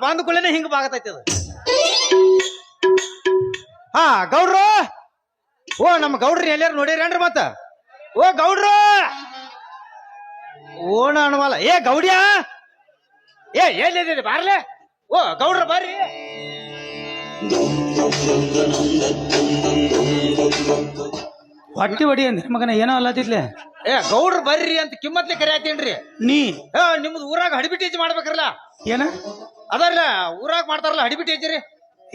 ಬಂದ ಕೂಡಲೇ ಹಿಂಗ ಬಾಗತೈತಿ ಅದು. ಹಾ ಗೌಡ್ರು, ಓ ನಮ್ಮ ಗೌಡ್ರಿ ಎಲ್ಲಾರು ನೋಡಿರೇನ್ರಿ ಮತ್ತ? ಓ ಗೌಡ್ರು, ಓಣ ಅನ್ವಲ್ಲ. ಏ ಗೌಡ್ಯ, ಏ ಎಲ್ಲಿ ಬಾರ್ಲೆ? ಓ ಗೌಡ್ರ ಬರ್ರಿ. ಹೊಟ್ಟಿ ಹೊಡಿ ಅಂದ್ರಿ ಮಗನ, ಏನೋ ಅಲ್ಲತ್ತಿದ್ಲೆ. ಏ ಗೌಡ್ರ ಬರ್ರಿ ಅಂತ ಕಿಮ್ಮತ್ಲೆ ಕರಿಯಾತೀನ್ರಿ. ನೀ ನಿಮ್ದು ಊರಾಗ ಹಡಿಬಿಟೇಜ್ ಮಾಡ್ಬೇಕ್ರಲ್ಲ? ಏನ ಅದಲ್ಲ ಊರಾಗ ಮಾಡ್ತಾರಲ್ಲ ಹಡಿಬಿಟೇಜ್ ರೀ.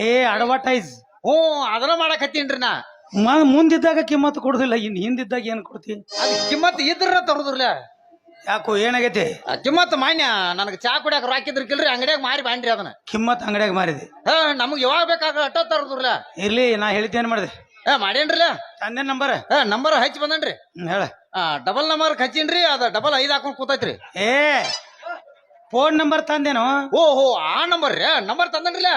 ಏ ಅಡ್ವರ್ಟೈಸ್. ಹ್ಞೂ ಅದನ್ನ ಮಾಡಕತ್ತೀನ್ರಿ ನಾ. ಮುಂದಿದ್ದಾಗ ಕಿಮ್ಮತ್ತು ಕೊಡುದಿಲ್ಲ, ಇನ್ ಹಿಂದಿದ್ದಾಗ ಏನ್ ಕೊಡ್ತಿ? ಅದ್ ಕಿಮ್ಮತ್ ಇದ್ರ ತರುದ್ರಲ್ಲ. ಯಾಕೋ ಏನಾಗೈತಿ? ಕಿಮ್ಮತ್ ಮಾನ್ಯ ನನಗೆ ಚಾ ಕುಡಿಯಾಕ ರಾಕಿದ್ರಕಿಲ್ರಿ, ಅಂಗಡಿಯಾಗ ಮಾರಿ ಬಾಂಡ್ರಿ ಅದನ್ನ. ಕಿಮ್ಮತ್ ಅಂಗಡಿಯಾಗ ಮಾರಿದೆ. ನಮ್ಗೆ ಯಾವಾಗ ಬೇಕಾಗ ಅಟ್ಟ ತರದ್ರಲ್ಲ. ಇರ್ಲಿ, ನಾ ಹೇಳಿದ್ದೇನ್ ಮಾಡಿದೆ? ಮಾಡೇನ್ರಲ್ಲ. ತಂದೆ ನಂಬರ್ ನಂಬರ್ ಹಚ್ಚಿ ಬಂದನ್ರಿ. ಹೇಳ. ಡಬಲ್ ನಂಬರ್ ಹಚ್ಚಿನ್ರಿ, ಅದ ಡಬಲ್ 5 ಹಾಕೊಂಡ್ ಕೂತೈತ್ರಿ. ಏ ಫೋನ್ ನಂಬರ್ ತಂದೇನೋ? ಓಹೋ ಆ ನಂಬರ್ ರೀ, ನಂಬರ್ ತಂದನ್ರಿಲ್ಲ.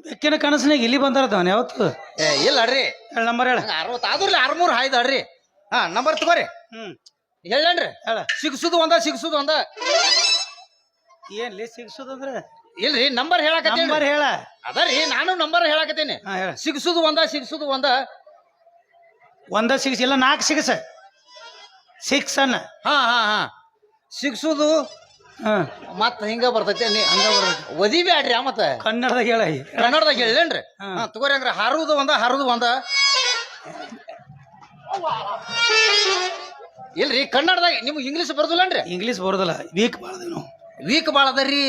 ಬೆಕ್ಕಿನ ಕನಸಿನಾಗ ಇಲ್ಲಿ ಬಂದಾರದವನ್ ಯಾವತ್ತು? ಇಲ್ಲಡ್ರಿ. ಹೇಳ ನಂಬರ್ ಹೇಳ. 60 ಆದ್ರಲ್ಲ 600 ಹಾಯ್ದಾಡ್ರಿ. ನಂಬರ್ ತಗೋರಿ. ಹೇಳನ್ರಿ. ಹೇಳ. ಸಿಗ್ಸುದು ಒಂದ. ಏನ್ಲಿ ಸಿಗ್ಸುದಂದ್ರ? ಇಲ್ರಿ ನಂಬರ್ ಹೇಳಕತ್ತೀನಿ. ನಂಬರ್ ಹೇಳ. ಅದರಿ ನಾನು ನಂಬರ್ ಹೇಳಕತ್ತೀನಿ. ಸಿಗ್ಸುದು ಒಂದ. ಒಂದ ಸಿಗ್ಸ್ ಇಲ್ಲ, 4 ಸಿಗ್ಸ. 6 ಅನ್ನ. ಹಾ ಸಿಗ್ಸುದು ಮತ್ತ ಹಿಂಗ ಬರ್ತೈತಿ. ಹಂಗ ಬರ್ತೈತಿ. ಒದಿ ಬ್ಯಾಡ್ರಿ. ಮತ್ತ ಕನ್ನಡದಾಗ ಹೇಳ. ಕನ್ನಡದಾಗ ಹೇಳೇನ್ರಿ. ತಗೋರಿ ಹಂಗ್ರ. ಹಾರುದು ಒಂದ. ಇಲ್ರಿ ಕನ್ನಡದಾಗ ನಿಮ್ಗೆ ಇಂಗ್ಲೀಷ್ ಬರುದಿಲ್ಲನ್ರಿ? ಇಂಗ್ಲೀಷ್ ಬರುದಿಲ್ಲ, ವೀಕ್ ಬಾಳದೇನು. ವೀಕ್ ಬಾಳ ಅದರಿ.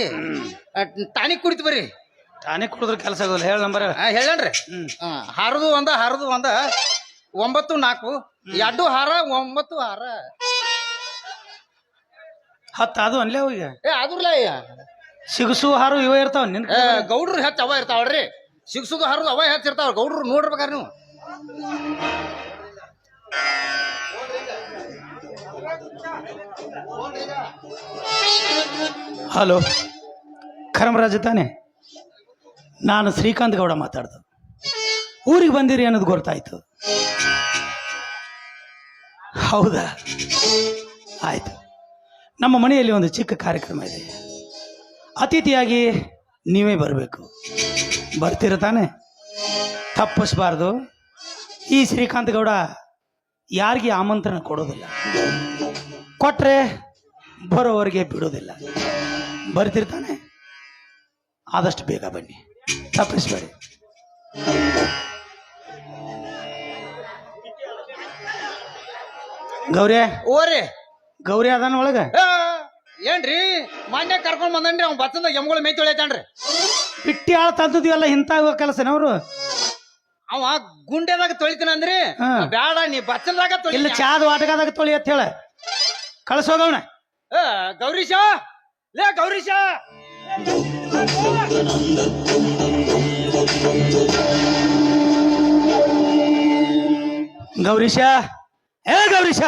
ಟಾನಿಕ್ ಕುಡಿತು ಬರ್ರಿ. ಟಾನಿಕ್ ಕುಡಿದ್ರ ಕೆಲಸ ಆಗೋದಿಲ್ಲ. ಹೇಳ ನಂಬರ್ ಹೇಳ. ಹೇಳನ್ರಿ. ಹಾರುದು ಒಂದ. 9 4 2 ಹಾರ 9 ಹಾರ 10 ಅದು ಅನ್ಲೇ ಹೋಗಿ. ಅದ್ರಲ್ಲ ಸಿಗಸು ಹಾರು ಇವ ಇರ್ತಾವ. ನಿನ್ ಗೌಡ್ರು ಹೆಚ್ಚ ಅವ ಇರ್ತಾವಲ್ರಿ. ಸಿಗ್ಸುದು ಹಾರುದು ಅವ ಹೆಚ್ಚಿರ್ತಾವ. ಗೌಡ್ರು ನೋಡ್ಬೇಕಾರ ನೀವು. ಹಲೋ, ಕರಮರಾಜ ತಾನೆ? ನಾನು ಶ್ರೀಕಾಂತ್ ಗೌಡ ಮಾತಾಡ್ದು. ಊರಿಗೆ ಬಂದಿರಿ ಅನ್ನೋದು ಗೊತ್ತಾಯ್ತು. ಹೌದಾ, ಆಯ್ತು. ನಮ್ಮ ಮನೆಯಲ್ಲಿ ಒಂದು ಚಿಕ್ಕ ಕಾರ್ಯಕ್ರಮ ಇದೆ. ಅತಿಥಿಯಾಗಿ ನೀವೇ ಬರಬೇಕು. ಬರ್ತೀರ ತಾನೆ? ತಪ್ಪಿಸ್ಬಾರ್ದು. ಈ ಶ್ರೀಕಾಂತ್ ಗೌಡ ಯಾರಿಗೆ ಆಮಂತ್ರಣ ಕೊಡೋದಿಲ್ಲ, ಕೊಟ್ರೆ ಬರೋವರೆಗೆ ಬಿಡೋದಿಲ್ಲ. ಬರ್ತಿರ್ತಾನೆ, ಆದಷ್ಟು ಬೇಗ ಬನ್ನಿ, ತಪ್ಪಿಸ್ಬೇಡಿ. ಗೌರಿ ಓರಿ ಗೌರಿ ಅದಾನ ಒಳಗ? ಏನ್ರಿ ಮಾನ್ಯ ಕರ್ಕೊಂಡ್ ಬಂದನ್ರಿ. ಅವ್ನ ಬಚ್ಚಂದ ಎಮ್ಗಳು ಮೈ ತೊಳಿತಾನ್ರಿ. ಬಿಟ್ಟಿ ಆಳ ತಂದಿದ್ವಲ್ಲ ಇಂಥ ಕೆಲಸನವ್ರು. ಅವ ಗುಂಡೆದಾಗ ತೊಳಿತೀನಂದ್ರಿ. ಬ್ಯಾಡ, ನೀ ಬಚ್ಚಲ್ದಾಗ ತೊಳಿ. ಇಲ್ಲ, ಚಾದ ವಾಟಕದಾಗ ತೊಳಿ ಅಂತ ಹೇಳ. ಕಳ್ಸೋಗವನ. ಗೌರೀಶ, ಗೌರೀಶ. ಗೌರೀಶ, ಗೌರೀಶ,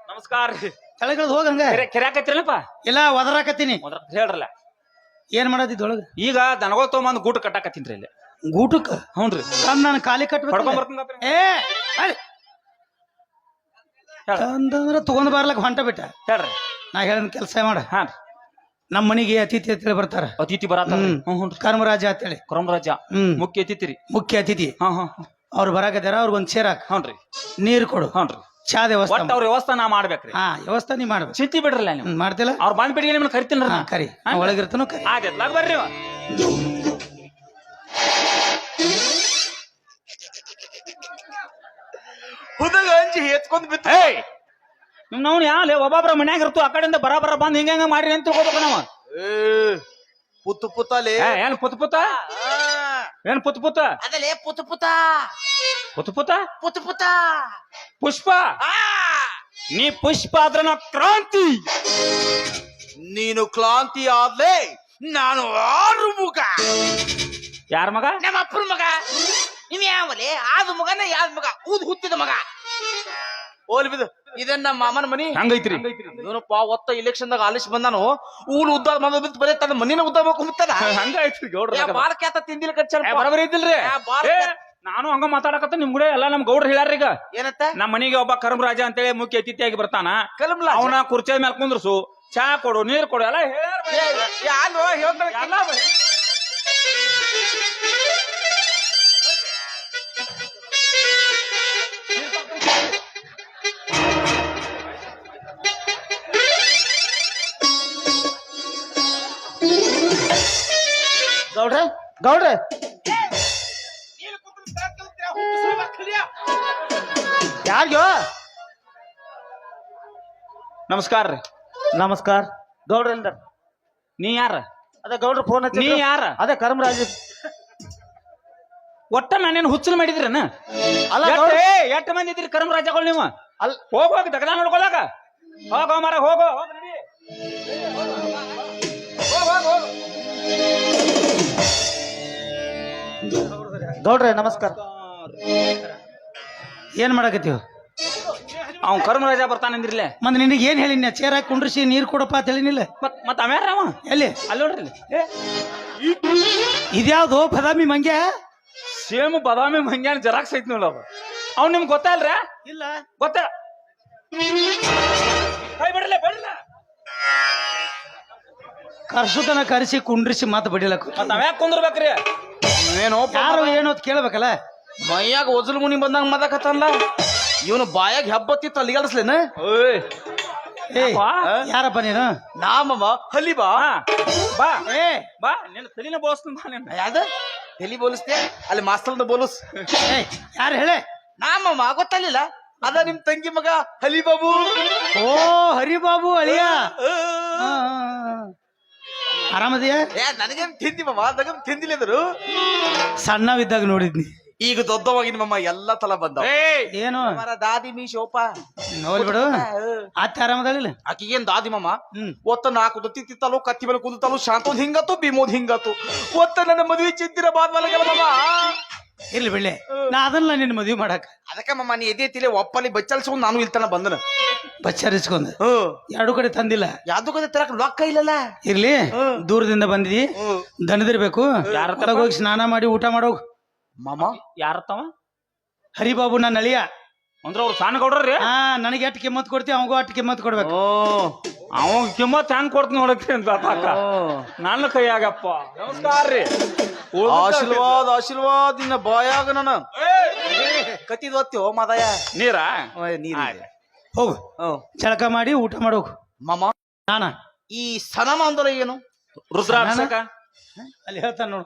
ನಮಸ್ಕಾರ. ತಲೆಗಳ್ ಹೋಗಂಗ. ಕೆರ್ಯಾಕತ್ತೀರಲ್ಲಪ್ಪ? ಇಲ್ಲ, ಒದರಾಕತ್ತೀನಿ. ಹೇಳ್ರಲ್ಲ. ಏನ್ ಮಾಡದಿದ್ದೊಳಗ? ಈಗ ದನಗಳು ತೊಗೊಂಬಂದು ಗೂಟ ಕಟ್ಟಾಕತ್ತೀನ್ರಿ ಇಲ್ಲಿ. ಗೂಟಕ್ಕ? ಹ್ಞೂನ್ರಿ. ನಾನು ಖಾಲಿ ಕಟ್ಬೇಕು. ಅಂತಂದ್ರ ತಗೊಂಡ್ ಬರ್ಲಕ್ ಹೊಂಟ ಬಿಟ್ಟ. ಹೇಳ್ರಿ. ನಾ ಹೇಳಿದ ಕೆಲಸ ಮಾಡ. ಹಾ, ನಮ್ಮ ಮನೆಗೆ ಅತಿಥಿ ಅಂತೇಳಿ ಬರ್ತಾರ. ಅತಿಥಿ ಬರತ್ತ. ಕರ್ಮರಾಜ ಅಂತೇಳಿ. ಕರ್ಮರಾಜ ಮುಖ್ಯ ಅತಿಥಿ ರೀ. ಮುಖ್ಯ ಅತಿಥಿ. ಅವ್ರು ಬರಾಕತ್ತಾರ. ಅವ್ರಿಗೊಂದ್ ಚೇರ್ ಹಾಕ. ಹ್ಞೂನ್ರಿ. ನೀರ್ ಕೊಡು. ಹ್ಞೂನ್ರಿ. ಚಾದ ವ್ಯವಸ್ಥೆ. ಅವ್ರ ವ್ಯವಸ್ಥೆ ನಾ ಮಾಡ್ಬೇಕ್ರಿ. ವ್ಯವಸ್ಥೆ ನೀ ಮಾಡ್ಬೇಕು. ಚಿಂತಿ ಬಿಡ್ರಲ್ಲ ನೀವು. ಮಾಡ್ತಿಲ್ಲ? ಅವ್ರು ಬಂದ್ ಬಿಟ್ಟಿಗೆ ನಿಮ್ಮನ್ನ ಕರಿತೀನಿ. ಕರಿ, ಒಳಗಿರ್ತಾನು ಕರಿ. ಆಗತ್ಲಾಗ ಬರ್ರಿ. ಹುಡುಗ ಅಂಜಿ ಎತ್ಕೊಂಡ್ ಬಿತ್ತ. ನಾವು ಯಾಲೆ ಒಬ್ಬೊಬ್ರ ಮನ್ಯಾಗ ಇರ್ತು, ಆ ಕಡೆಯಿಂದ ಬರಾಬರ ಬಂದ್ ಹಿಂಗ ಮಾಡ್ರಿ ಅಂತ ತಿಳ್ಕೊಬೇಕು ನಾವು. ಪುತ್ತಲೆ ಏನ್ ಪುತ್ತ? ಏನ್ ಪುತ್ತ? ಅದಲ್ಲೇ ಪುತ್ತ ಪುಷ್ಪ. ನೀ ಪುಷ್ಪ ಆದ್ರ ನಾ ಕ್ರಾಂತಿ. ನೀನು ಕ್ಲಾಂತಿ ಆದ್ಲೆ ನಾನು 6 ಮುಗ. ಯಾರ ಮಗ? ನಮ್ಮ ಅಪ್ಪನ ಮಗ. ನೀವ್ ಯಾವಲೆ? ಆದ ಮಗನ ಯಾವ್ದ ಮಗ? ಹುಟ್ಟಿದ ಮಗ. ಓಲ್ ಬಿದ್ದು. ಇದನ್ನ ನಮ್ಮ ಮಾಮನ ಮನಿ. ಹಂಗೈತ್ರಿ. ಇವನಪ್ಪ ಒತ್ತ ಇಲೆಕ್ಷನ್ದಾಗ ಆಲಿಸ್ ಬಂದಾನು. ಊರು ಉದ್ದಾರ ಮಾಡೋದ್ ಬರೀ ತನ್ನ ಮನಿನ ಉದ್ದಾರ ಹೋಗ್ಬಿಡ್ತದ. ಹಂಗಾಯ್ತ್ರಿ ಗೌಡ್ರ. ಬಾಳ ಕ್ಯಾತ ತಿಂದಿಲ್ಲ ಕಚ್ಚ ಬರಬರಿ ಇದ್ದಿಲ್ರಿ. ನಾನು ಹಂಗ ಮಾತಾಡಕತ್ತ ನಿಮ್ ಕೂಡ ಎಲ್ಲಾ ನಮ್ ಗೌಡ್ರ ಹೇಳ್ಯಾರ. ಈಗ ಏನತ್ತ? ನಮ್ಮ ಮನಿಗೆ ಒಬ್ಬ ಕರ್ಮರಾಜ ಅಂತೇಳಿ ಮುಖ್ಯ ಅತಿಥಿಯಾಗಿ ಬರ್ತಾನ. ಕಲಮ್ಲ ಅವನ ಕುರ್ಚಿ ಮೇಲೆ ಕುಂದ್ರಸು, ಚಾ ಕೊಡು ನೀರ್ ಕೊಡು ಎಲ್ಲ ಯಾರು ಹೇಳ್ತಾರೆ ಎಲ್ಲ ಗೌಡ್ರೆ ಗೌಡ್ರೆ ಯಾರ್ಗೋ ನಮಸ್ಕಾರ ರೀ ನಮಸ್ಕಾರ ಗೌಡ್ರ ಅಂದ್ರ ನೀ ಯಾರ ಅದೇ ಗೌಡ್ರ ಫೋನ್ ನೀ ಯಾರ ಅದೇ ಕರ್ಮರಾಜ್ ಒಟ್ಟ ನಾನೇನು ಹುಚ್ಚಲ್ ಮಾಡಿದ್ರನ ಅಲ್ಲ ಎಷ್ಟ್ ಮಂದಿ ಇದ್ರಿ ಕರ್ಮ ರಾಜಗಳು ನೀವು ಅಲ್ ಹೋಗೋಗ ದಗದ ನೋಡ್ಕೊಳಕ ಹೋಗೋ ಮಾರ ಹೋಗೋ ಹೋಗ್ ನಡಿ ಹೋಗ್ ಗೌಡ್ರೆ ನಮಸ್ಕಾರ ಏನ್ ಮಾಡಕತ್ತೀವ ಅವ್ ಕರ್ಮರಾಜ ಬರ್ತಾನಂದ್ರಿಲ್ಲೇ ಮತ್ತೆ ನಿನಗೆ ಏನ್ ಹೇಳಿನ ಚೇರ್ ಹಾಕಿ ಕುಂಡ್ರಿಸಿ ನೀರ್ ಕೊಡಪ್ಪ ಅಂತ ಹೇಳಿನಿಲ್ಲ ಮತ್ ಅಮ್ಯಾರ ಅವ ಎಲ್ಲಿ ಅಲ್ಲಿ ನೋಡ್ರಿ ಇದ್ಯಾವ್ದು ಬದಾಮಿ ಮಂಗ್ಯ ಸೇಮ್ ಬದಾಮಿ ಮಂಗ್ಯಾನ ಜರಾಕ್ಸ್ ಐತ್ ನೋಡವ ಅವ್ ನಿಮ್ಗೆ ಗೊತ್ತಲ್ರ ಇಲ್ಲ ಗೊತ್ತ ಕೈ ಬಿಡಲ್ಲ ಬಿಡಲ್ಲ ಕರ್ಸುತನ ಕರೆಸಿ ಕುಂಡ್ರಿಸಿ ಮಾತು ಬಡಿಲಕ್ಕ ಮತ್ ಅವ್ಯಾಕ ಕುಂದ್ರಬೇಕ್ರಿ ಏನೋ ಯಾರು ಏನು ಅಂತ ಕೇಳ್ಬೇಕಲ್ಲ ಮೈಯಾಗ ಒಜಲ್ ಮುನಿ ಬಂದಂಗ ಮಾತಾಕತ್ತಲ್ಲ ಇವನು ಬಾಯಾಗ ಹೆಬ್ಬತ್ತಿತ್ತು ಅಲ್ಲಿಗಲ್ಸ್ಲೇನ ಓಯ್ ಏ ಯಾರಪ್ಪ ನೀನು ನಾಮವ ಹಲಿಬಾ ಬಾ ಏ ಬಾ ನಿನ್ನ ತಲಿನ ಬೋಸ್ತೀನಿ ಬಾ ನಿನ್ನ ಯಾವ್ದ ಎಲ್ಲಿ ಬೋಲಿಸ್ತೆ ಅಲ್ಲಿ ಮಾಸ್ತಲ್ದ ಬೋಲಸ್ ಏ ಯಾರು ಹೇಳೆ ನಾಮಮ್ಮ ಗೊತ್ತಲ್ಲಿಲ್ಲ ಅದ ನಿಮ್ ತಂಗಿ ಮಗ ಹಲಿಬಾಬು ಓ ಹರಿಬಾಬು ಅಳಿಯ ಆರಾಮದಿಯ ಏ ನನಗೇನ್ ತಿಂದಿ ಮಮ್ಮ ಅದಗನ್ ತಿಂದಿಲ್ಲಿದ್ರು ಸಣ್ಣವಿದ್ದಾಗ ನೋಡಿದ್ನಿ ಈಗ ದೊಡ್ಡವಾಗಿನ ಮಮ್ಮ ಎಲ್ಲಾ ತಲ ಬಂದ ಏನು ದಾದಿ ಮೀ ಶೋಪ ನೋಡಿ ಬಿಡು ಅತ್ತೆ ಆರಾಮದಾಗಿಲ್ಲ ಆಕಿಗೇನ್ ದಾದಿ ಮಮ್ಮ ಒತ್ತ ನಾಲ್ಕು ದೊತ್ತಿ ತಿತ್ತಲು ಕತ್ತಿ ಮೇಲೆ ಕುಂದತಲು ಶಾಂತೋದ್ ಹಿಂಗತ್ತು ಭೀಮೋದ್ ಹಿಂಗತ್ತು ಒತ್ತ ನನ್ನ ಮದುವೆ ಚಿಂತಿರ ಬಾದ್ ಮಲಗಲ್ಲ ಮಮ್ಮ ಇರ್ಲಿ ಬಿಡ್ಲೆ ನಾ ಅದನ್ನ ನಿನ್ನ ಮದ್ವಿ ಮಾಡಕ್ ಅದಕ್ಕ ಮಮ್ಮ ನೀ ಎದೆ ತಿಳಿ ಒಪ್ಪಲ್ಲಿ ಬಚ್ಚಲ್ಸ್ಕೊಂಡ್ ನಾನು ಇಲ್ತನ ಬಂದನ ಬಚ್ಚಾರಿಸ್ಕೊಂಡ್ ಎರಡು ಕಡೆ ತಂದಿಲ್ಲ ಯಾವ್ದು ಕಡೆ ತರಕ್ ಲೊಕ್ಕ ಇಲ್ಲಲ್ಲ ಇರ್ಲಿ ದೂರದಿಂದ ಬಂದಿದಿ ದನದಿರ್ಬೇಕು ಯಾರ ತರ ಹೋಗಿ ಸ್ನಾನ ಮಾಡಿ ಊಟ ಮಾಡೋಗ್ ಮಾಮ ಯಾರತ್ತವ ಹರಿಬಾಬು ನನ್ನ ಅಳಿಯ ಅಂದ್ರ ಅವ್ರು ಸಣ್ಣ ಗೌಡ್ರಿ ಹಾ ನನಗೆ ಎಷ್ಟು ಕಿಮ್ಮತ್ ಕೊಡ್ತೀವಿ ಅವಂಗೂ ಅಷ್ಟು ಕಿಮ್ಮತ್ ಕೊಡ್ಬೇಕು ಅವ ಕಿಮ್ಮತ್ ಹೆಂಗ್ ಕೊಡ್ತೀನಿ ನೋಡಕ್ಕೆ ಅಂತ ನನ್ನ ಕೈಯಾಗಪ್ಪ ನಮಸ್ಕಾರ ರೀ ಆಶೀರ್ವಾದ ಆಶೀರ್ವಾದ ನಿನ್ನ ಬಾಯಾಗ ನನ್ನ ಕತ್ತಿದ್ ಒತ್ತಿ ಓ ಮಾದಯ ನೀರ ನೀರ್ ಹೋಗು ಜಳಕ ಮಾಡಿ ಊಟ ಮಾಡೋಗು ಮಾಮ ನಾನ ಈ ಸನಮ ಅಂದ್ರೆ ಏನು ರುದ್ರಾಭಿಷೇಕ ಅಲ್ಲಿ ಹೇಳ್ತಾನ ನೋಡು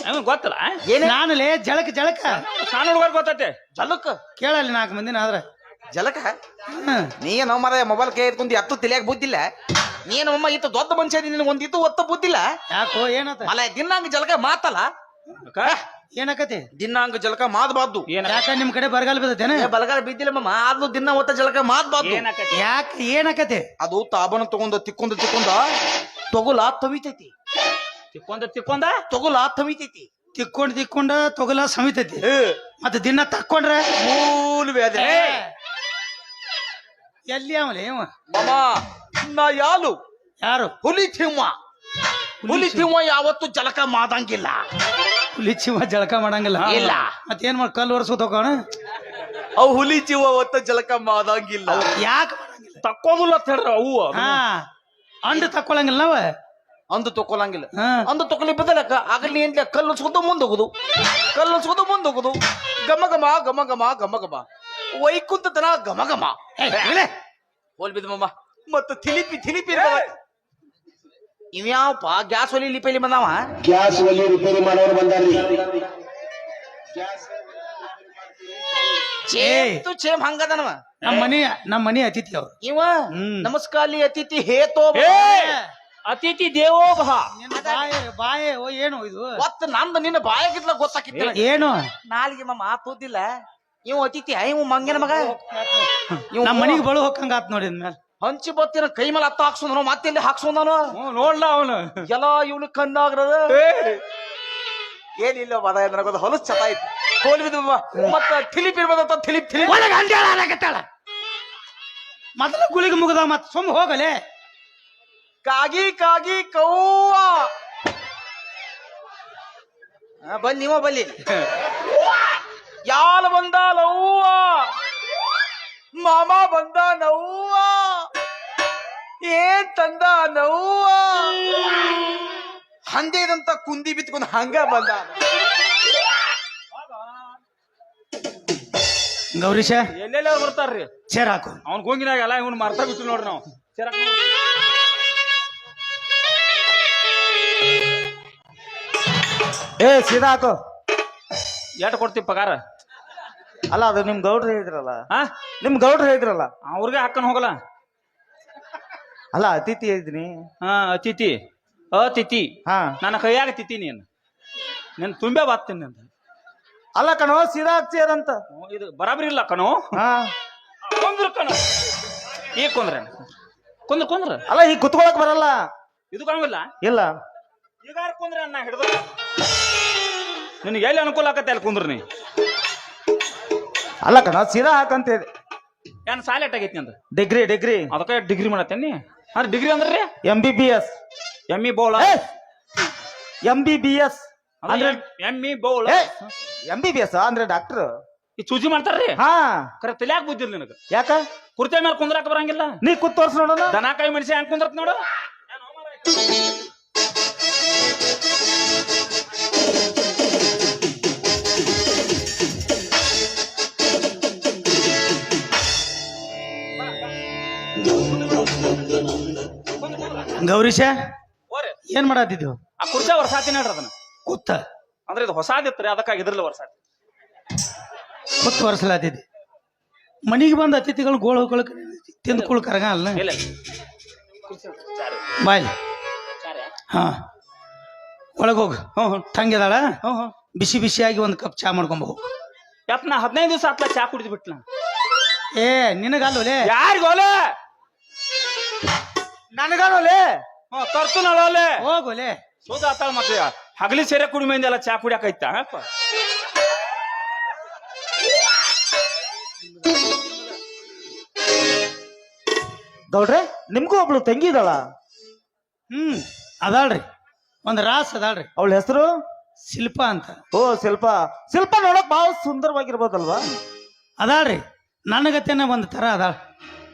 ಅವ ಗೊತ್ತಲ್ಲ ನಾನಲೇ ಜಳಕ ಜಳಕ ಸಣ್ಣ ಹುಡುಗರ್ ಗೊತ್ತೈತೆ ಜಲಕ್ ಕೇಳಲ್ಲಿ 4 ಮಂದಿನ ಆದ್ರ ಜಲಕ ನೀನು ಮರ ಮೊಬೈಲ್ ಕೈ ಇಟ್ಕೊಂಡಿ ಹತ್ತು ತಿಳಿಯಾಕ ಬುದ್ಧಿಲ್ಲ ನೀನು ಅಮ್ಮ ಇತ್ತು ದೊಡ್ಡ ಮನುಷ್ಯ ನಿನಗೆ ಒಂದಿತ್ತು ಒತ್ತ ಬುದ್ಧಿಲ್ಲ ಯಾಕೋ ಏನತ್ತ ಅಲ್ಲ ದಿನಾಂಗ ಜಲಕ ಮಾತಲ್ಲ ಏನಕತಿ ದಿನಾಂಗ ಜಲಕ ಮಾದಬಾರ್ದು ಯಾಕ ನಿಮ್ ಕಡೆ ಬರಗಾಲ ಬಿದ್ದತೇನ ಬಲಗಾಲ ಬಿದ್ದಿಲ್ಲ ಮಮ್ಮ ಆದ್ರೂ ದಿನ ಒತ್ತ ಜಲಕ ಮಾದಬಾರ್ದು ಯಾಕ ಏನಕತಿ ಅದು ತಾಬನ ತಗೊಂಡ ತಿಕ್ಕೊಂಡ ತೊಗುಲ ತವಿತೈತಿ ತಿಕ್ಕೊಂದ ತೊಗುಲ ತವಿತೈತಿ ತಿಕ್ಕೊಂಡ ತೊಗಲ ಸಮಿತೈತಿ ಮತ್ತೆ ದಿನ ತಕ್ಕೊಂಡ್ರ ಮೂಲ ವ್ಯಾಧಿ ಎಲ್ಲಿ ಅವಲೇ ಇವ ಮಮ್ಮ ನಾ ಯಾಲು ಯಾರು ಹುಲಿ ತಿಮ್ಮ ಯಾವತ್ತು ಜಲಕ ಮಾದಂಗಿಲ್ಲ ಹುಲಿ ಚಿವ ಜಳಕ ಮಾಡಂಗಿಲ್ಲ ಇಲ್ಲ ಮತ್ತೇನ್ ಮಾಡಿ ಕಲ್ಲು ಒರ್ಸೋತ್ ಹೋಗೋಣ ಅವು ಹುಲಿ ಜೀವ ಒತ್ತ ಜಲಕ ಮಾದಂಗಿಲ್ಲ ಯಾಕೆ ಮಾಡಂಗಿಲ್ಲ ತಕ್ಕೋದಿಲ್ಲ ಅಂತ ಹೇಳ್ರ ಅವು ಹಾ ಅಂಡು ತಕ್ಕೊಳಂಗಿಲ್ಲ ನಾವ ಅಂದು ತಕೊಳಂಗಿಲ್ಲ ಅಂದು ತಕೊಲಿ ಬದಲಕ ಆಗಲಿ ಏನ್ಲ ಕಲ್ಲು ಸುದ್ದು ಮುಂದೋಗುದು ಗಮ ಗಮ ವೈಕುಂಠತನ ಗಮ ಹೋಲ್ಬಿದ್ ಮಮ್ಮ ಮತ್ತ ತಿಲಿಪಿ ಇವ್ಯಾವಪ್ಪ ಗ್ಯಾಸ್ ಒಲಿ ಲಿಪೇಲಿ ಬಂದಾವ ಗ್ಯಾಸ್ ಒಲಿ ರಿಪೇರಿ ಮಾಡೋರು ಬಂದಾರ್ರಿ ಚೇಮ್ ಹಂಗದನವ ನಮ್ಮ ಮನಿ ಅತಿಥಿ ಅವ್ರು ಇವ ನಮಸ್ಕಾಲಿ ಅತಿಥಿ ಹೇತೋ ಅತಿಥಿ ದೇವೋ ಭವ ಬಾಯೆ ಓ ಏನು ಇದು ಒತ್ತ ನಂದು ನಿನ್ನ ಬಾಯಾಗಿದ್ಲ ಗೊತ್ತಾಕಿತ್ತು ಏನು ನಾಲಿಗೆ ಮಮ್ಮ ತೂದಿಲ್ಲ ಇವ ಅತಿಥಿ ಇವ ಮಂಗನ ಮಗ ನಮ್ಮ ಮನಿಗೆ ಬಳು ಹೋಗಂಗ ಆತ್ ನೋಡಿ ಮೇಲೆ ಹಂಚಿ ಬತ್ತಿನ ಕೈ ಮೇಲೆ ಹತ್ತ ಹಾಕ್ಸೋನು ಮತ್ತೆ ಹಾಕ್ಸೋನು ನೋಡ್ಲ ಅವನು ಎಲ್ಲ ಇವನು ಕಣ್ಣಾಗ್ರದ ಏನಿಲ್ಲ ಮದ ನನಗೊಂದು ಹೊಲಸ್ ಚಟ ಐತಿ ಹೋಲ್ಬಿದ್ದು ಮತ್ತ ಥಿಲಿಪ್ ಇರ್ಬೋದಂತ ಥಿಲಿಪ್ ಮೊದಲ ಗುಳಿಗೆ ಮುಗದ ಮತ್ ಸುಮ್ ಹೋಗಲೆ ಕಾಗಿ ಕೌವ ಬನ್ನಿ ನೀವ ಬಲ್ಲಿ ಯಾಲ ಬಂದ ಲವ್ವ ಮಾಮ ಬಂದ ನವ್ವ ಏ ತಂದ ನೋವ ಹಂದೇದಂತ ಕುಂದಿ ಬಿತ್ಕೊಂಡು ಹಂಗ ಬಂದ. ಗೌರೀಶ ಎಲ್ಲೆಲ್ಲ ಬರ್ತಾರ್ರಿ ಚೇರ್ ಹಾಕು. ಅವ್ನ ಗೋಂಗಿನಾಗ ಎಲ್ಲ ಇವ್ನು ಮರ್ತಾ ಬಿಟ್ಟು ನೋಡ್ರಿ ನಾವು ಏ ಸೀದಾ ಹಾಕು. ಎಟ್ ಕೊಡ್ತೀವಿ ಪಗಾರ? ಅಲ್ಲ ಅದು ನಿಮ್ ಗೌಡ್ರು ಹೇಳಿದ್ರಲ್ಲ, ಹಾ ನಿಮ್ ಗೌಡ್ರು ಹೇಳಿದ್ರಲ್ಲ. ಅವ್ರಿಗೆ ಹಾಕನ್ ಹೋಗಲ್ಲ. ಅಲ್ಲ ಅತಿಥಿ ಹೇಳಿದ್ನಿ. ಹಾ ಅತಿಥಿ ಅತಿಥಿ ಹಾ ನನ್ನ ಕೈಯಾಗ ತಿಥಿ ನೀನ್ ತುಂಬೆ ಬಾತ್ತೀನಿ ಅಂತ. ಅಲ್ಲ ಕಣೋ ಸೀದಾ ಹಾಕ್ತೀರ ಅಂತ. ಇದು ಬರಾಬರಿ ಇಲ್ಲ ಕಣೋ. ಹಾ ಕೊಂದ್ರ ಕಣೋ. ಈಗ ಕೊಂದ್ರೆ ಕುಂದ್ರ ಅಲ್ಲ ಈಗ ಕುತ್ಕೊಳಕ್ ಬರಲ್ಲ. ಇದು ಕಾಣಂಗಿಲ್ಲ. ಇಲ್ಲ ಈಗ ಕುಂದ್ರೆ ಅನ್ನ ಹಿಡ್ದು ನಿನಗೆ ಎಲ್ಲಿ ಅನುಕೂಲ ಆಗತ್ತೆ ಅಲ್ಲಿ ಕುಂದ್ರ ನೀ. ಅಲ್ಲ ಕಣ ಸೀದಾ ಹಾಕಂತ ಹೇಳಿ. ಏನ್ ಸಾಲ ಎಟ್ಟಾಗೈತಿ ಅಂತ? ಡಿಗ್ರಿ ಡಿಗ್ರಿ ಅದಕ್ಕೆ ಡಿಗ್ರಿ ಮಾಡತ್ತೇನಿ. ಅಂದ್ರೆ ಡಿಗ್ರಿ ಅಂದ್ರೆ MBBS ಬೋಳ MBBS ಅಂದ್ರೆ ಬೋಳ MBBS ಅಂದ್ರೆ ಡಾಕ್ಟರ್. ಈ ಸೂಜಿ ಮಾಡ್ತಾರ್ರಿ. ಹಾ ಕರೆ ತಲ್ಯಾಕ ಬುದ್ಧಿಲ್ಲ ನಿನಗ. ಯಾಕ ಕುರ್ತೆ ಮೇಲೆ ಕುಂದ್ರಾಕ ಬರಂಗಿಲ್ಲ. ನೀ ಕೂತ್ ತೋರ್ಸ್ ನೋಡೋಣ. ದನ ಕೈ ಮನುಷ್ಯ ಹೆಂಗ್ ಕುಂದ್ರತ್ ನೋಡು. ಗೌರೀಶ ಓರಿ ಏನ್ ಮಾಡತ್ತಿದ್ವು? ಆ ಕುರ್ಚೆ ವರ್ಷಾತಿ ನೋಡ್ರಿ ಅದನ್ನ. ಕೂತ ಅಂದ್ರೆ ಇದು ಹೊಸಾದಿತ್ರಿ, ಅದಕ್ಕಾಗಿ ಇದ್ರಲ್ಲ ವರ್ಷಾತಿ. ಕೂತ್ ವರ್ಷಲಾತಿದ್ದೆ. ಮನಿಗೆ ಬಂದ ಅತಿಥಿಗಳು ಗೋಳು ಹೋಗ್ಕೊಳಕ್ ತಿಂದ್ಕೊಳ್ ಕರಗ ಅಲ್ಲ. ಇಲ್ಲ ಬಾಯ್ ಹಾ ಒಳಗ್ ಹೋಗು. ತಂಗಿದಾಳ ಬಿಸಿ ಬಿಸಿಯಾಗಿ ಒಂದ್ ಕಪ್ ಚಾ ಮಾಡ್ಕೊಂಬ. ಯಪ್ಪ ನಾ 15 ದಿವಸ ಆತ್ಲ ಚಾ ಕುಡಿದು ಬಿಟ್ಲ. ಏ ನಿನಗಲ್ಲೋಲೆ. ಯಾರಿಗೋಲೆ? ನನಗಾನೋಲೆ ತರ್ತು ನಳೋಲೆ ಹೋಗೋಲೆ. ಸೋದ ಆತಾಳ ಮತ್ತೆ ಹಗಲಿ ಸೇರೆ ಕುಡಿ ಮಂದಿ ಎಲ್ಲ ಚಾ ಕುಡಿಯಾಕೈತ. ಗೌಡ್ರೆ ನಿಮ್ಗೂ ಒಬ್ಳು ತಂಗಿ ಇದಾಳ. ಅದಾಳ್ರಿ, ಒಂದ್ ರಾಸ್ ಅದಾಳ್ರಿ. ಅವಳ ಹೆಸರು ಶಿಲ್ಪ ಅಂತ. ಓ ಶಿಲ್ಪ. ಶಿಲ್ಪ ನೋಡಕ್ ಬಹಳ ಸುಂದರವಾಗಿರ್ಬೋದಲ್ವಾ? ಅದಾಳ್ರಿ, ನನಗತೆನ ಒಂದ್ ತರ ಅದಾಳ.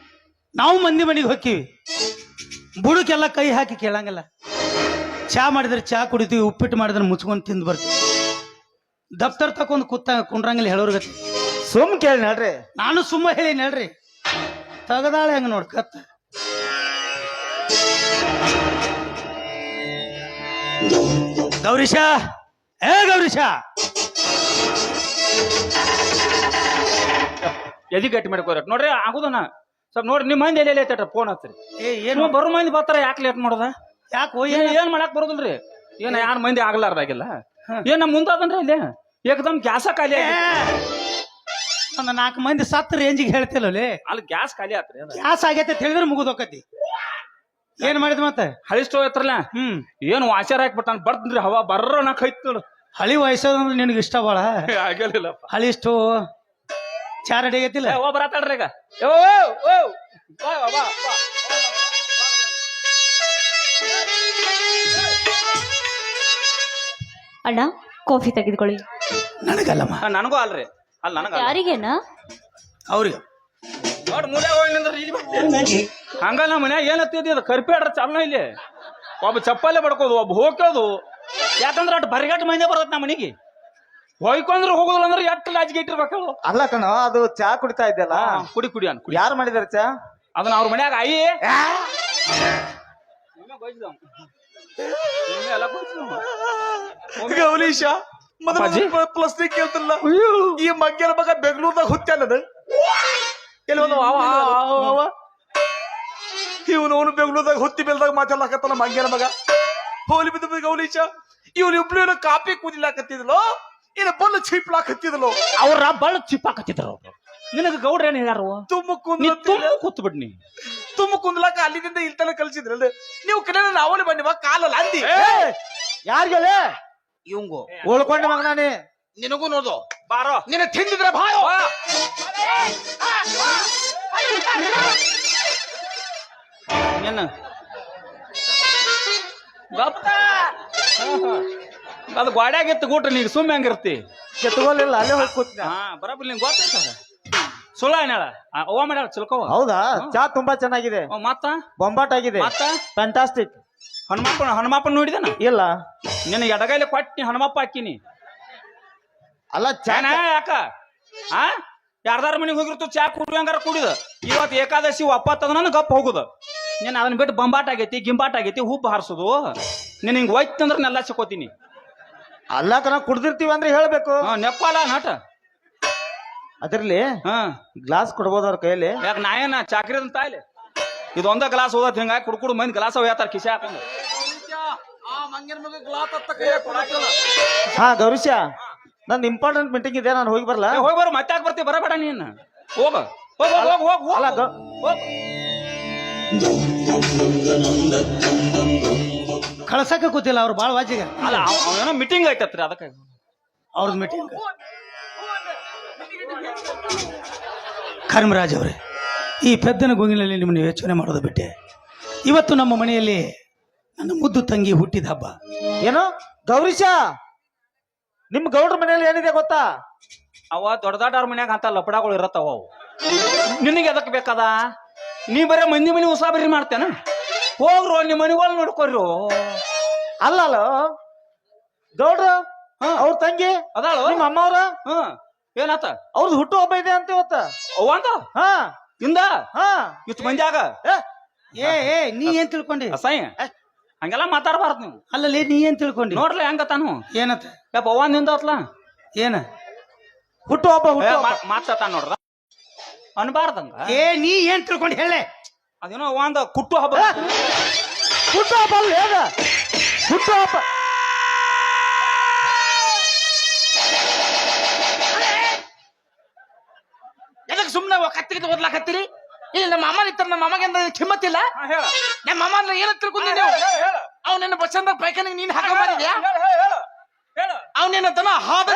ನಾವು ಮಂದಿ ಮನಿಗೆ ಹೋಗ್ತೀವಿ, ಬುಡಕ್ಕೆಲ್ಲ ಕೈ ಹಾಕಿ ಕೇಳಂಗಿಲ್ಲ. ಚಾ ಮಾಡಿದ್ರೆ ಚಾ ಕುಡಿತೀವಿ, ಉಪ್ಪಿಟ್ಟು ಮಾಡಿದ್ರೆ ಮುಚ್ಕೊಂಡು ತಿಂದು ಬರ್ತೀವಿ. ದಫ್ತರ್ ತಕೊಂಡ್ ಕುಂಡ್ರಂಗಿಲ್ಲ ಹೇಳೋರ್ಗತಿ. ಸುಮ್ ಕೇಳಿ ನಡ್ರಿ. ನಾನು ಸುಮ್ಮ ಹೇಳಿ ಹೇಳ್ರಿ. ತಗದಾಳೆ ಹಂಗ ನೋಡ್ ಕತ್ತ. ಗೌರೀಶ, ಏ ಗೌರೀಶ, ಎದಿ ಗಟ್ಟಿ ಮಾಡ್ಕೋರ ನೋಡ್ರಿ. ಆಗುದನ ಸ್ವಲ್ಪ ನೋಡ್ರಿ. ನಿಮ್ ಮಂದಿ ಎಲ್ಲಿ ಐತಟ ಫೋನ್ ಹಚ್ಚ್ರಿ. ಏನು ಬರೋ ಮಂದಿ ಬರ್ತಾರ, ಯಾಕೆ ಲೇಟ್ ಮಾಡೋದ? ಯಾಕೋ ಏನ್ ಮಾಡಕ್ ಬರೋದಿಲ್ರಿ. ಏನ್ ಯಾರ ಮಂದಿ ಆಗ್ಲಾರ್ದಾಗಿಲ್ಲ. ಏನ್ ನಮ್ ಮುಂದಾದನ್ರಿ ಇಲ್ಲಿ ಏಕದಮ್ ಗ್ಯಾಸ ಖಾಲಿ ಆಗಿ ಒಂದ್ 4 ಮಂದಿ ಸತ್ತ ರೇಂಜಿಗೆ ಹೇಳ್ತಿಲ್ಲೇ. ಅಲ್ಲಿ ಗ್ಯಾಸ್ ಖಾಲಿ ಆತ್ರಿ. ಗ್ಯಾಸ್ ಆಗೈತೆ ಅಂತ ಹೇಳಿದ್ರೆ ಮುಗಿದೋಕತಿ. ಏನ್ ಮಾಡಿದ್ ಮತ್ತೆ? ಹಳಿ ಸ್ಟೋವ್ ಐತ್ರಲ್ಲ, ಏನ್ ವಾಚರ್ ಹಾಕ್ಬಿಟ್ಟ ಬರ್ತನ್ರಿ. ಹವಾ ಬರ್ರ ನಾ ಕೈತ್ ನೋಡು. ಹಳಿ ವಯಸ್ಸಂದ್ರೆ ನಿನಗೆ ಇಷ್ಟ ಬಾಳ. ಆಗಿಲ್ಲ ಹಳಿ ಇಷ್ಟು ಚಾ ರೆಡಿ ಆಗೈತಿಲ್ಲ. ಬರತ್ತಾಳ್ರಿ ಈಗ. ಅಣ್ಣ ಕಾಫಿ ತೆಗೆದುಕೊಳ್ಳಿ. ನನಗಲ್ಲಮ್ಮ. ನನಗೂ ಅಲ್ರಿ. ಅಲ್ಲ ನನಗ ಯಾರಿಗೇನ? ಅವ್ರಿಗೆ ನೋಡ್ ಮೂಲೆ ಹೋಗಿ ನಿಂದ್ರಿ ಇಲ್ಲಿ. ಹಂಗಲ್ಲ ಮನ್ಯಾಗ ಏನತ್ತಿದ ಕರ್ಪೇಡ್ರ ಚಾಲನ ಇಲ್ಲಿ. ಒಬ್ಬ ಚಪ್ಪಲ್ಲೇ ಬಡ್ಕೋದು, ಒಬ್ಬ ಹೋಗೋದು. ಯಾಕಂದ್ರ ಅಟ್ ಬರಿಗಟ್ಟು ಮೈಂದೆ ಬರತ್ ನಾ ಮನಿಗೆ. ಹೊಯ್ಕೊಂಡ್ರೆ ಹೋಗೋದಿಲ್ಲ ಅಂದ್ರೆ ಎಟ್ಟು ಲಾಜಿಗೆ ಇಟ್ಟಿರ್ಬೇಕು. ಅಲ್ಲ ಕಣ ಅದು ಚಾ ಕುಡಿತಾ ಇದ್ದಲ್ಲ. ಕುಡಿ ಕುಡಿ ಅನ್ ಕುಡಿ. ಯಾರು ಮಾಡಿದಾರ ಚಾ? ಅದನ್ನ ಅವ್ರ ಮನ್ಯಾಗ ಆಯಿ ಗೌರೀಶ ಪ್ಲಾಸ್ಟಿಕ್ ಕೇಳ್ತಿಲ್ಲ. ಈ ಮಗ್ಗರ ಮಗ ಬೆಂಗಳೂರ್ದಾಗ ಹುಟ್ಟ್ಯಾನದ. ಎಲ್ಲಿ ಹೋದ ಇವನು ಬೆಂಗಳೂರ್ದಾಗ ಹುತ್ತಿ ಬೆಲ್ದಾಗ ಮಾತಾಡ್ಲಾಕತ್ತಾನ ಮಗ್ಗರ ಮಗ. ಹೋಲಿ ಬಿದ್ದ ಗೌರೀಶ. ಇವನು ಇಬ್ಳು ಕಾಪಿ ಕುದಿಲಾಕತ್ತಿದ್ಲು, ಏನ ಬಲ್ಲ ಚೀಪ್ಲಾಕತ್ತಿದ್ಲು. ಅವ್ರ ಬಳ್ಳ ಚಿಪ್ಪಾಕತ್ತಿದ್ರು. ಅವ್ರು ನಿನಗ ಗೌಡ್ರ ಏನ್ ಹೇಳ್ಯಾರು? ತುಂಬ ಕೂತ್ ಬಿಡ್ನಿ. ತುಂಬ ಕುಂದ್ಲಾಕ ಅಲ್ಲಿದಿಂದ ಇಲ್ತನ ಕಲ್ಸಿದ್ರಲ್ಲ ನೀವು. ಕಡೆ ನಾವಲ್ಲಿ ಬನ್ನಿ ಕಾಲಲ್ಲ ಅಂದಿ. ಯಾರಿಗಲೇ ಇವಂಗು ಉಳ್ಕೊಂಡ ಮಗನಾನಿ. ನಿನಗೂ ನೋಡು ಬಾರೋ. ನಿನ್ನ ತಿಂದಿದ್ರೆ ಬಾಯೋ. ಏನ ಅದು ಗಾಡ್ಯಾಗಿತ್ತು ಗೂಟ್ರ. ನೀಗ ಸುಮ್ಮನೆ ಹಂಗಿರ್ತಿ. ಕೆತ್ಕೊಲಿಲ್ಲ, ಅಲ್ಲೇ ಹೋಗಿ ಕೂತ್. ಹಾ ಬರಬಲ್ ನಿಂಗೆ ಗೊತ್ತಾಯ್ತದ. ಸುಳ್ಳ ಏನಾಳ ಅವ್ವ ಮಾಡ್ಯಾಳ ಚಿಲ್ಕವ್ವ ಹೌದಾ ಚಾ ತುಂಬಾ ಚೆನ್ನಾಗಿದೆ, ಮತ್ತ ಬೊಂಬಾಟ್ ಆಗಿದೆ, ಮತ್ತ ಫ್ಯಾಂಟಾಸ್ಟಿಕ್. ಹನುಮಪ್ಪನ ನೋಡಿದನ ಇಲ್ಲ ನಿನ್ನ ಎಡಗೈಲಿ ಕೊಟ್ಟಿ ಹನುಮಪ್ಪ ಹಾಕಿನಿ ಅಲ್ಲ ಚಾ ಚಾನ ಯಾಕ ಆ ಯಾರ್ದಾರ ಮನೆಗೆ ಹೋಗಿರ್ತು ಚಾ ಕುಡಿಯಂಗಾರ ಕುಡಿದ ಇವತ್ತು ಏಕಾದಶಿ ಒಪ್ಪತ್ತದ ನನ್ನ ಗಪ್ ಹೋಗುದ ನೀನ್ ಅದನ್ನ ಬಿಟ್ಟು ಬಂಬಾಟ್ ಆಗೈತಿ ಗಿಂಬಾಟ್ ಆಗೈತಿ ಹುಬ್ಬು ಹಾರಿಸೋದು ನೀನ್ ಹಿಂಗ್ ಒಯ್ತಂದ್ರ ನೆಲ್ಲ ಸಿಕ್ಕೋತೀನಿ ಅಲ್ಲ ಕಣ ಕುಡ್ದಿರ್ತೀವಿ ಅಂದ್ರೆ ಹೇಳ್ಬೇಕು. ನೆಪ್ಪಲ್ಲ ನಟ ಅದ್ರಲ್ಲಿ ಹಾ ಗ್ಲಾಸ್ ಕೊಡ್ಬೋದು ಅವ್ರ ಕೈಯಲ್ಲಿ. ಯಾಕ ನಾಯನ ಚಾಕ್ರಿ ಅಂತ ಇಲ್ಲಿ ಇದೊಂದ ಗ್ಲಾಸ್ ಹೋದತ್ ಹಿಂಗಾಗಿ ಕುಡ್ಕುಡು ಮಂದಿ ಗ್ಲಾಸ್ ಹೇಳ್ತಾರ ಕಿಶೆ ಹಾಕೊಂಡು ಹಾ ಗೌರೀಶ, ನಂದು ಇಂಪಾರ್ಟೆಂಟ್ ಮೀಟಿಂಗ್ ಇದೆ, ನಾನು ಹೋಗಿ ಬರ್ಲಾ? ಹೋಗಿ ಬರೋ ಮತ್ತೆ ಯಾಕೆ ಬರ್ತೀವಿ ಬರಬೇಡ ನೀನ್ ಹೋಗ ಹೋಗ ಹೋಗ ಹೋಗ ಅಲ್ಲ ಹೋಗ ಕಳ್ಸಕ್ಕೆ ಕೂತಿಲ್ಲ ಅವ್ರು ಬಾಳ ವಾಜಿಗೆ. ಅಲ್ಲ ಅವೇನೋ ಮೀಟಿಂಗ್ ಐತತ್ರಿ ಅದಕ್ಕೆ ಅವ್ರದ್ದು ಮೀಟಿಂಗ್. ಕರ್ಮರಾಜ್ ಅವರೇ, ಈ ಪೆದ್ದನ ಗುಂಗಿನಲ್ಲಿ ನಿಮ್ಮನ್ನು ಯೋಚನೆ ಮಾಡೋದು ಬಿಟ್ಟೆ. ಇವತ್ತು ನಮ್ಮ ಮನೆಯಲ್ಲಿ ನನ್ನ ಮುದ್ದು ತಂಗಿ ಹುಟ್ಟಿದ ಹಬ್ಬ. ಏನು ಗೌರೀಶ, ನಿಮ್ ಗೌಡ್ರ ಮನೆಯಲ್ಲಿ ಏನಿದೆ ಗೊತ್ತಾ? ಅವ ದೊಡ್ಡ ದೊಡ್ಡವ್ರ ಮನ್ಯಾಗ ಅಂತ ಲಪಡಗಳು ಇರತ್ತವ ಅವು ನಿನಗೆ ಎದಕ್ ಬೇಕದ? ನೀ ಬರೇ ಮಂದಿ ಮನಿ ಉಸಾಬರಿ ಮಾಡ್ತೇನ? ಹೋಗ್ರು ನಿಮ್ಮ ಮನಿಗಳು ನೋಡ್ಕೊರಿ. ಅಲ್ಲ ಗೌಡ್ರ ಅವ್ರ ತಂಗಿ ಅದಾಳು ನಿಮ್ಮ ಅಮ್ಮವ್ರ ಏನಾತ ಅವ್ರದ್ದು ಹುಟ್ಟು ಹಬ್ಬ ಇದೆ ಅಂತ ಇವತ್ತ. ಅವ್ವ ಅಂತ ಹಾ ಇಂದ ಹಾ ಇಷ್ಟು ಮಂದ್ಯಾಗ ಏ ನೀ ಏನ್ ತಿಳ್ಕೊಂಡಿ? ಅಸಹ್ಯ ಹಂಗೆಲ್ಲ ಮಾತಾಡಬಾರ್ದು ನೀವು. ಅಲ್ಲಲ್ಲಿ ನೀ ಏನ್ ತಿಳ್ಕೊಂಡಿ? ನೋಡ್ಲಿ ಹೆಂಗತಾನು ಏನತ್ತ? ಯಪ್ಪ ಅವ್ವ ನಿಂದ ಅತ್ಲ ಏನ ಹುಟ್ಟು ಹಬ್ಬ ಮಾತಾತ ನೋಡ್ರ ಅನ್ಬಾರ್ದಂಗ. ನೀ ಏನ್ ತಿಳ್ಕೊಂಡಿ ಹೇಳೆ? ಅದೇನೋ ಅವ್ವ ಅಂದ ಕುಟ್ಟು ಹಬ್ಬ. ಹುಟ್ಟು ಹಬ್ಬ ಅಲ್ಲ ಹೇಗ ಹುಟ್ಟು ಹಬ್ಬ. ಎದಕ್ ಸುಮ್ನೆ ಕತ್ತಿಗೆ ಓದ್ಲಾಕತ್ತೀರಿ? ಇಲ್ಲಿ ನಮ್ಮ ಅಮ್ಮ ಇರ್ತಾರ, ನಮ್ಮ ಅಮ್ಮಗೆ ಕಿಮ್ಮತ್ತಿಲ್ಲ. ನಮ್ಮ ಅಮ್ಮ ಏನ ತಿಳ್ಕೊಂಡಿ ನೀವು? ಅವನೇನ ಬಸ್ಸಂದ ಪೈಖಾನಿಗೆ ನೀನ್ ಹಾಕ ಮಾಡಿದ್ಯಾ? ಅವನೇನಂತನ ಹಾದ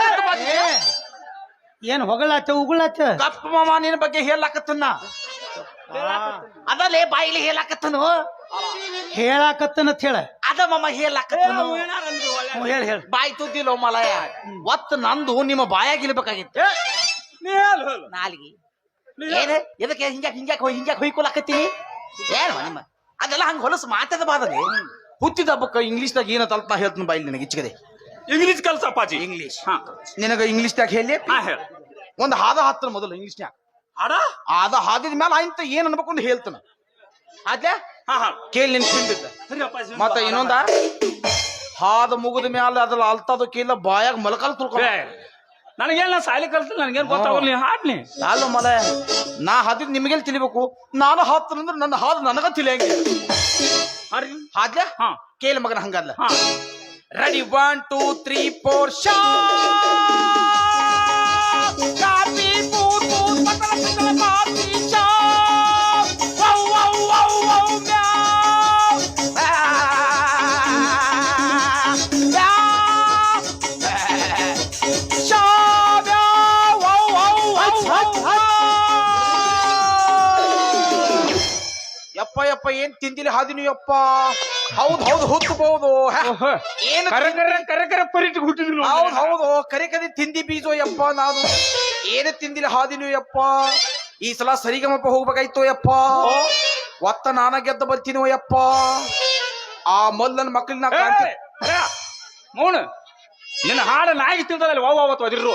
ಏನ್ ಹೊಗಳಾಚ ಉಗುಳಾಚ? ಕಪ್ಪ ಮಾಮ ನಿನ್ನ ಬಗ್ಗೆ ಹೇಳಾಕತ್ತನ್ನ ಅದಲ್ಲೇ ಬಾಯಿಲಿ ಹೇಳಾಕತ್ತನು. ಹೇಳಾಕತ್ತನತ್ ಹೇಳ. ಅದ ಮಾಮ ಹೇಳಾಕತ್ತನು. ಹೇಳ ಹೇಳ. ಬಾಯಿ ತುದ್ದಿಲ್ಲ ಮಲಯ ಒತ್ತು ನಂದು ನಿಮ್ಮ ಬಾಯಾಗಿರ್ಬೇಕಾಗಿತ್ತು. ನಾಲ್ಗಿ ಏನ ಎದಕ್ಕೆ ಹಿಂಗ್ಯಾಕ್ ಹೊಯ್ಕೊಳಕತ್ತೀನಿ? ಏನ್ ನಿಮ್ಮ ಅದೆಲ್ಲ ಹಂಗ ಹೊಲಸು ಮಾತಾದ ಬಾದಲ್ಲಿ ಹುಟ್ಟಿದ ಹಬ್ಬಕ್ಕ ಇಂಗ್ಲೀಷ್ದಾಗ ಏನ ತಲ್ಪ ನಾ ಹೇಳ್ತೀನಿ ಬಾಯಿಲಿ ನಿನಗೆ ಇಚ್ಕದೆ. ಇಂಗ್ಲೀಷ್ ಕಲ್ಸಪ್ಪಾಜಿ. ಇಂಗ್ಲೀಷ್ ನಿನಗ ಇಂಗ್ಲೀಷ್ದಾಗ ಹೇಳಿ ಒಂದ್ ಹಾದ ಹಾಕ್ತಾನ ಮೊದಲು ಇಂಗ್ಲೀಷ್ನ್ಯಾಗ. ಅದ ಹಾದಿದ ಮ್ಯಾಲ ಆಯ್ತ ಏನ್ ಅನ್ಬೇಕು ಅಂತ ಹೇಳ್ತಾನ. ಆದ್ಲಾ ಕೇಳಿ ನಿನ್ ತಿಂದಿದ್ದ. ಮತ್ತ ಇನ್ನೊಂದ ಹಾದ ಮುಗಿದ ಮ್ಯಾಲ ಅದ್ರಲ್ಲಿ ಅಲ್ತದ ಕೇಳ ಬಾಯಾಗ ಮಲಕಾಲ್ ತುಳ್ಕೊ. ನನಗೇನ್ ನಾ ಸಾಲಿ ಕಲ್ತಿಲ್ಲ, ನನಗೇನ್ ಗೊತ್ತಾಗಲ್ಲ. ಹಾಡ್ನಿ ಅಲ್ಲ ಮಲ ನಾ ಹಾದಿದ್ ನಿಮಗೆಲ್ಲಿ ತಿಳಿಬೇಕು? ನಾನು ಹಾಕ್ತಂದ್ರೆ ನನ್ನ ಹಾದು ನನಗ ತಿಳಿಯಂಗಿಲ್ಲ. ಹಾದ್ಲ ಕೇಳಿ ಮಗನ ಹಂಗಲ್ಲ. ರೆಡಿ 1 2 3 4 ಶಾ ಕಾಪಿ ಪೂಟು ಪಟಲ ಪಟಲ ಕಾಪಿ ಶಾ ವೌ ವೌ ವೌ ವೌ ಮ್ಯಾವ್ ಶಾ ಮ್ಯಾವ್ ವೌ ವೌ ವೌ. ಯಪ್ಪ ಯಪ್ಪ ಏನ್ ತಿಂದಿಲ್ಲ ಹಾದಿನಿ ಯಪ್ಪ. ಹೌದು ಹೌದು ಹುತ್ತಬಹುದು. ಏನು ಕರೆ ಪರಿಟ್ ಹುಟ್ಟಿದ್ರು. ಹೌದು ಹೌದು ಕರೆ ಕದೆ ತಿಂದಿ ಬೀಜೋ ಯಪ್ಪ. ನಾನು ಏನು ತಿಂದಿಲ್ಲ ಹಾದಿನಿ ಯಪ್ಪ. ಈ ಸಲ ಸರಿಗಮಪ್ಪ ಹೋಗ್ಬೇಕಾಯ್ತು ಯಪ್ಪ. ಒತ್ತ ನಾನ ಗೆದ್ದ ಬರ್ತೀನೋ ಯಪ್ಪ. ಆ ಮೊದಲನ ಮಕ್ಕಳನ್ನ ಮೌನ ನಿನ್ನ ಹಾಡ ನಾಯಿ ತಿಳ್ದಲ್ಲ ವಾವ್ ಅವತ್ತು ಅದಿರು.